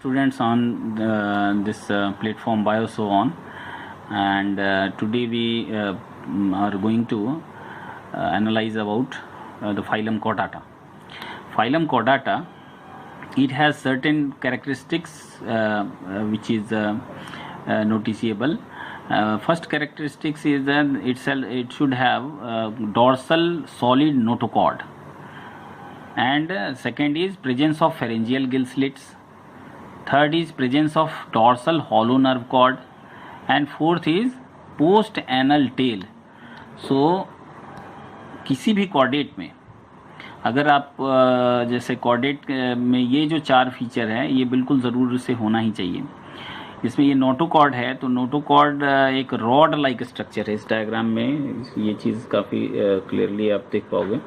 students on this platform BioSo on, and today we are going to analyze about the phylum Chordata. Phylum Chordata, it has certain characteristics which is noticeable. First characteristics is that it should have dorsal solid notochord, and second is presence of pharyngeal gill slits, third is presence of dorsal hollow nerve cord, and fourth is post anal tail. So किसी भी chordate में अगर आप जैसे chordate में ये जो चार फीचर है ये बिल्कुल ज़रूर से होना ही चाहिए. इसमें ये नोटोकॉर्ड है, तो नोटोकॉर्ड एक रॉड लाइक स्ट्रक्चर है. इस डायग्राम में ये चीज़ काफ़ी क्लियरली आप देख पाओगे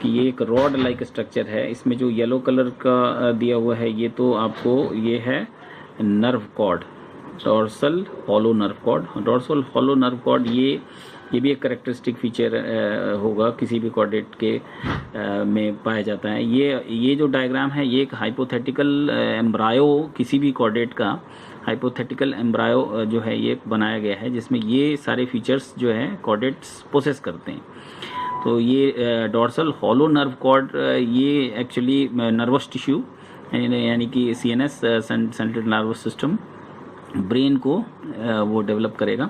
कि ये एक रॉड लाइक स्ट्रक्चर है. इसमें जो येलो कलर का दिया हुआ है ये तो आपको ये है nerve cord, dorsal hollow nerve cord. Dorsal hollow nerve cord ये भी एक करेक्टरिस्टिक फीचर होगा किसी भी कॉर्डेट के में पाया जाता है. ये जो डायग्राम है ये एक हाइपोथेटिकल एम्ब्रायो, किसी भी कॉर्डेट का हाइपोथेटिकल एम्ब्रायो जो है ये बनाया गया है जिसमें ये सारे फीचर्स जो है कॉर्डेट्स पोसेस करते हैं. तो ये डॉर्सल हॉलो नर्व कॉर्ड ये एक्चुअली नर्वस टिश्यू यानी कि CNS central nervous system brain को वो डेवलप करेगा.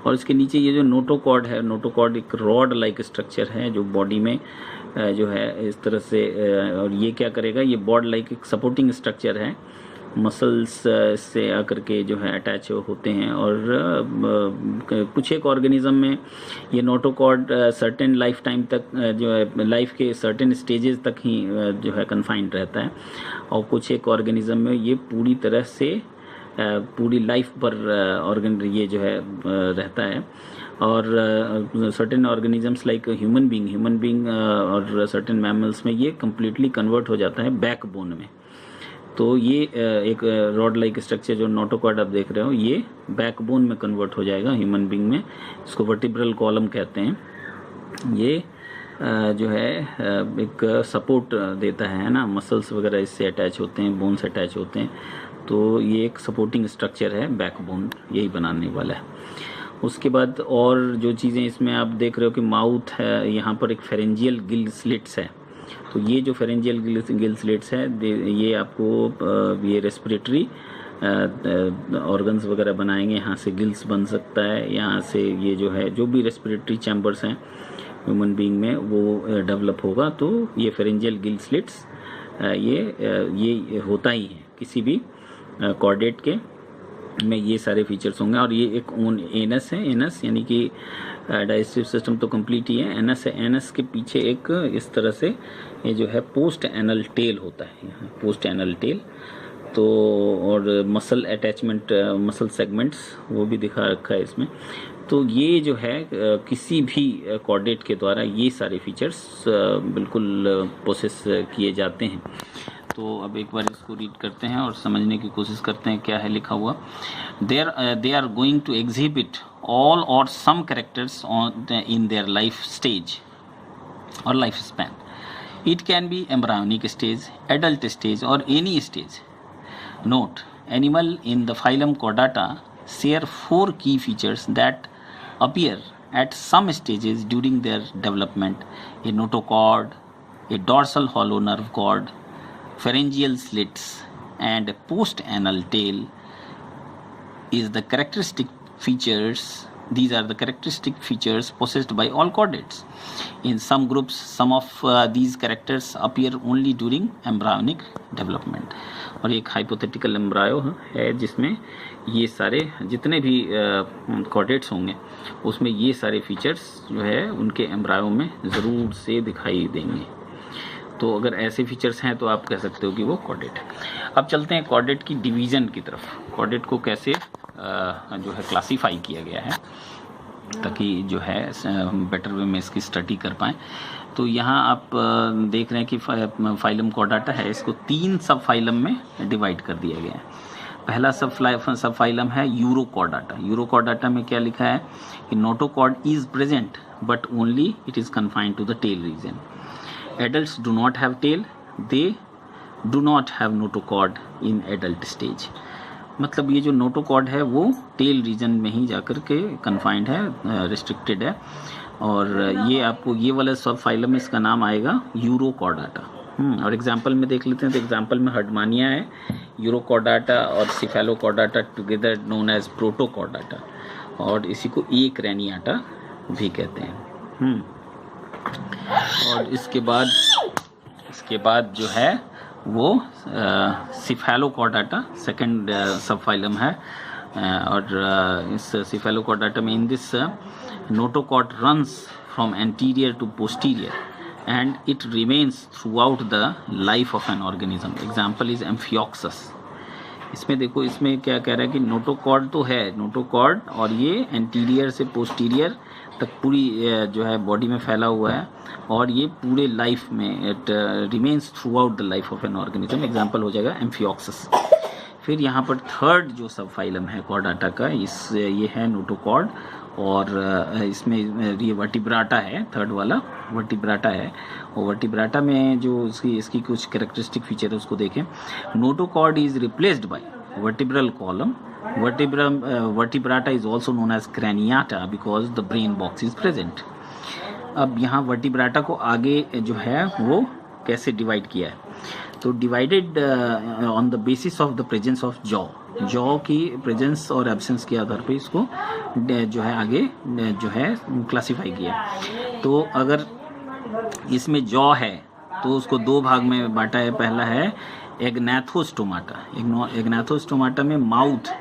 और इसके नीचे ये जो नोटोकॉर्ड है, नोटोकॉर्ड एक रॉड लाइक स्ट्रक्चर है जो बॉडी में जो है इस तरह से, और ये क्या करेगा, ये बॉड लाइक एक सपोर्टिंग स्ट्रक्चर है. मसल्स से आकर के जो है अटैच होते हैं. और कुछ एक ऑर्गेनिज्म में ये नोटोकॉर्ड सर्टेन लाइफ टाइम तक जो है लाइफ के सर्टेन स्टेजेस तक ही जो है कन्फाइंड रहता है, और कुछ एक ऑर्गेनिज्म में ये पूरी तरह से पूरी लाइफ पर ऑर्गन ये जो है रहता है. और certain organisms like human being और सर्टेन मैमल्स में ये कम्प्लीटली कन्वर्ट हो जाता है बैकबोन में. तो ये एक रॉड लाइक स्ट्रक्चर जो नोटोकॉर्ड आप देख रहे हो ये बैकबोन में कन्वर्ट हो जाएगा ह्यूमन बीइंग में. इसको वर्टिब्रल कॉलम कहते हैं. ये जो है एक सपोर्ट देता है ना, मसल्स वगैरह इससे अटैच होते हैं, बोन से अटैच होते हैं. तो ये एक सपोर्टिंग स्ट्रक्चर है, बैकबोन यही बनाने वाला है. उसके बाद और जो चीज़ें इसमें आप देख रहे हो कि माउथ है, यहाँ पर एक फेरेंजियल गिल स्लिट्स है. तो ये जो फेरेंजियल गिल स्लिट्स है ये आपको ये रेस्पिरेटरी ऑर्गन्स वगैरह बनाएंगे. यहाँ से गिल्स बन सकता है, यहाँ से ये जो है जो भी रेस्पिरेटरी चैम्बर्स हैं ह्यूमन बीइंग में वो डेवलप होगा. तो ये फेरेंजियल गिल स्लिट्स ये होता ही है किसी भी कॉर्डेट के में, ये सारे फीचर्स होंगे. और ये एक एनस है, एनस यानी कि डाइजेस्टिव सिस्टम तो कंप्लीट ही है. एनस है, एनस के पीछे एक इस तरह से ये जो है पोस्ट एनल टेल होता है, यहाँ पोस्ट एनल टेल. तो और मसल अटैचमेंट, मसल सेगमेंट्स वो भी दिखा रखा है इसमें. तो ये जो है किसी भी कॉर्डेट के द्वारा ये सारे फीचर्स बिल्कुल पोसेस किए जाते हैं. तो अब एक बार इसको रीड करते हैं और समझने की कोशिश करते हैं क्या है लिखा हुआ. They are going to exhibit all और some characters in their life stage और life span. It can be embryonic stage, adult stage और any stage. Note, animal in the phylum Chordata share 4 key features that appear at some stages during their development: a notochord, a dorsal hollow nerve cord, pharyngeal slits, and post-anal tail is the characteristic features. These are the characteristic features possessed by all chordates. In some groups, some of these characters appear only during embryonic development. और एक hypothetical embryo है जिसमें ये सारे जितने भी chordates होंगे उसमें ये सारे फीचर्स जो है उनके एम्ब्रायो में ज़रूर से दिखाई देंगे. तो अगर ऐसे फीचर्स हैं तो आप कह सकते हो कि वो कॉर्डेट है. अब चलते हैं कॉर्डेट की डिवीज़न की तरफ. कॉर्डेट को कैसे जो है क्लासीफाई किया गया है ताकि जो है हम बेटर वे में इसकी स्टडी कर पाएँ. तो यहाँ आप देख रहे हैं कि फाइलम Chordata है, इसको 3 सब फाइलम में डिवाइड कर दिया गया है. पहला सब फाइलम है यूरोकॉर्डाटा. यूरोकॉर्डाटा में क्या लिखा है कि notochord is present but only it is confined to the tail region. Adults do not have tail. They do not have notochord in adult stage. मतलब ये जो नोटोकॉर्ड है वो टेल रीजन में ही जाकर के कन्फाइंड है, रिस्ट्रिक्टेड है। और ये आपको ये वाला सब फाइलम इसका नाम आएगा यूरोकॉर्डाटा। और एग्जांपल में देख लेते हैं। तो एग्जांपल में हर्डमानिया है, यूरोकॉर्डाटा और सिफेलोकॉर्डाटा टुगेदर नोन एज प्रोटोकॉर्डाटा, और इसी को एक रैनियाटा भी कहते हैं। और इसके बाद जो है वो सिफेलोकॉर्डाटा सेकंड सब फाइलम है। और इस सिफेलोकॉर्डाटा में in this notochord runs from anterior to posterior and it remains throughout the life of an organism. Example is Amphioxus. इसमें देखो, इसमें क्या कह रहा है कि नोटोकॉर्ड तो है, नोटोकॉर्ड, और ये एंटीरियर से पोस्टीरियर तक पूरी जो है बॉडी में फैला हुआ है, और ये पूरे लाइफ में it remains through out the life of an organism. Example हो जाएगा एम्फियोक्सस। फिर यहाँ पर थर्ड जो सब फाइलम है कॉर्डाटा का, ये है नोटोकॉर्ड, और इसमें ये वर्टिब्राटा है, थर्ड वाला वर्टिब्राटा है। और वर्टिब्राटा में जो इसकी कुछ कैरेक्टरिस्टिक फीचर है उसको देखें। Notochord is replaced by vertebral column. Vertebrata is also known as craniata because the brain box is present. अब यहाँ वर्टिब्राटा को आगे जो है वो कैसे डिवाइड किया है, तो divided on the basis of the presence of jaw की प्रेजेंस और एब्सेंस के आधार पे इसको जो है आगे जो है क्लासिफाई किया। तो अगर इसमें जॉ है तो उसको दो भाग में बांटा है। पहला है एग्नैथोस्टोमाटा। एग्नैथोस्टोमाटा में mouth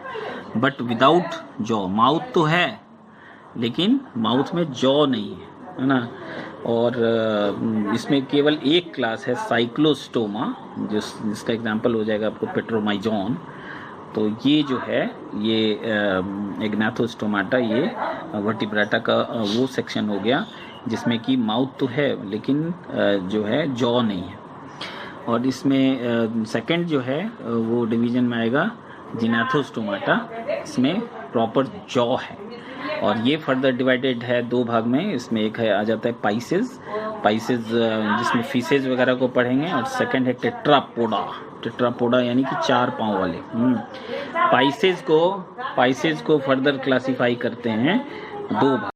but without jaw, mouth तो है लेकिन माउथ में जॉ नहीं है ना। और इसमें केवल एक क्लास है साइक्लोस्टोमा, जिसका एग्जांपल हो जाएगा आपको पेट्रोमाइजोन। तो ये जो है ये एग्नैथोस्टोमाटा, ये वर्टिब्राटा का वो सेक्शन हो गया जिसमें कि माउथ तो है लेकिन जो है जॉ नहीं है। और इसमें सेकंड जो है वो डिवीजन में आएगा जिनैथोस्टोमाटा, इसमें प्रॉपर जॉ है। और ये फर्दर डिवाइडेड है दो भाग में। इसमें एक है आ जाता है पाइसेस जिसमें फीसेस वगैरह को पढ़ेंगे, और सेकंड है टेट्रापोडा यानी कि 4 पाँव वाले। पाइसेस को फर्दर क्लासिफाई करते हैं दो भाग।